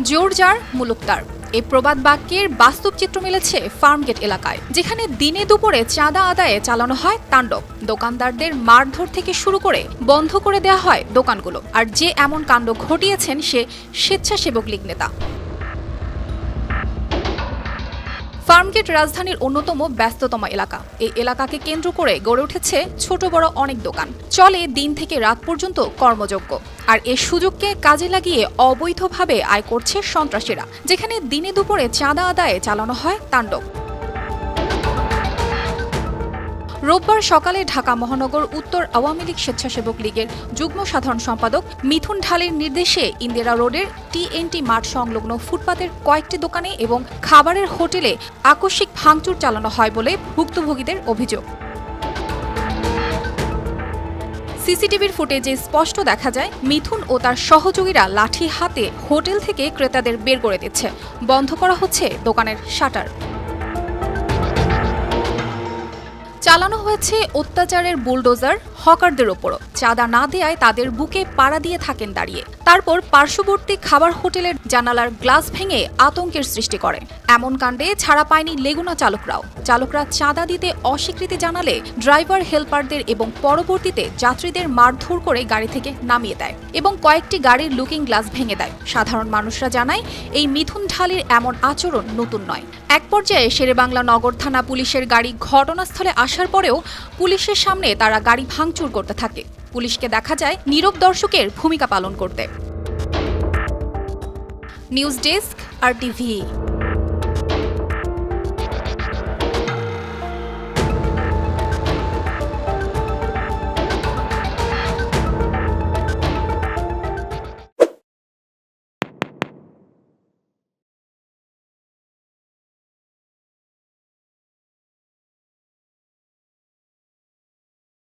জোর যার মুলুক তার এই প্রবাদ বাক্যের বাস্তব চিত্র মিলেছে ফার্মগেট এলাকায়, যেখানে দিনে দুপুরে চাঁদা আদায়ে চালানো হয় তাণ্ডব। দোকানদারদের মারধর থেকে শুরু করে বন্ধ করে দেওয়া হয় দোকানগুলো। আর যে এমন কাণ্ড ঘটিয়েছেন সে স্বেচ্ছাসেবক লীগ নেতা। ফার্মগেট রাজধানীর অন্যতম ব্যস্ততম এলাকা। এই এলাকাকে কেন্দ্র করে গড়ে উঠেছে ছোট বড় অনেক দোকান, চলে দিন থেকে রাত পর্যন্ত কর্মযোগ্য। আর এই সুযোগকে কাজে লাগিয়ে অবৈধভাবে আয় করছে সন্ত্রাসীরা, যেখানে দিনে দুপুরে চাঁদা আদায়ে চালানো হয় তাণ্ডব। রোববার সকালে ঢাকা মহানগর উত্তর আওয়ামী লীগ স্বেচ্ছাসেবক লীগের যুগ্ম সাধারণ সম্পাদক মিথুন ঢালির নির্দেশে ইন্দিরা রোডের TNT মাঠ সংলগ্ন ফুটপাতের কয়েকটি দোকানে এবং খাবারের হোটেলে আকস্মিক ভাঙচুর চালানো হয় বলে ভুক্তভোগীদের অভিযোগ। সিসিটিভির ফুটেজে স্পষ্ট দেখা যায় মিথুন ও তার সহযোগীরা লাঠি হাতে হোটেল থেকে ক্রেতাদের বের করে দিচ্ছে। বন্ধ করা হচ্ছে দোকানের শাটার। চালানো হয়েছে অত্যাচারের বুলডোজার হকারদের ওপরও। চাঁদা না দেয়ায় তাদের বুকে পাড়া দিয়ে থাকেন দাঁড়িয়ে। তারপর পার্শ্ববর্তী খাবার হোটেলের জানালার গ্লাস ভেঙে আতঙ্কের সৃষ্টি করে। এমন কাণ্ডে ছাড়া পায়নি লেগুনা চালকরাও। চালকরা চাঁদা দিতে অস্বীকৃতি জানালে ড্রাইভার হেল্পারদের এবং পরবর্তীতে যাত্রীদের মারধর করে গাড়ি থেকে নামিয়ে দেয় এবং কয়েকটি গাড়ির লুকিং গ্লাস ভেঙে দেয়। সাধারণ মানুষরা জানায় এই মিথুন ঢালির এমন আচরণ নতুন নয়। এক পর্যায়ে শেরেবাংলা নগর থানা পুলিশের গাড়ি ঘটনাস্থলে আসার পরেও পুলিশের সামনে তারা গাড়ি ভাঙচুর করতে থাকে। পুলিশকে দেখা যায় নীরব দর্শকের ভূমিকা পালন করতে। News desk, RTV।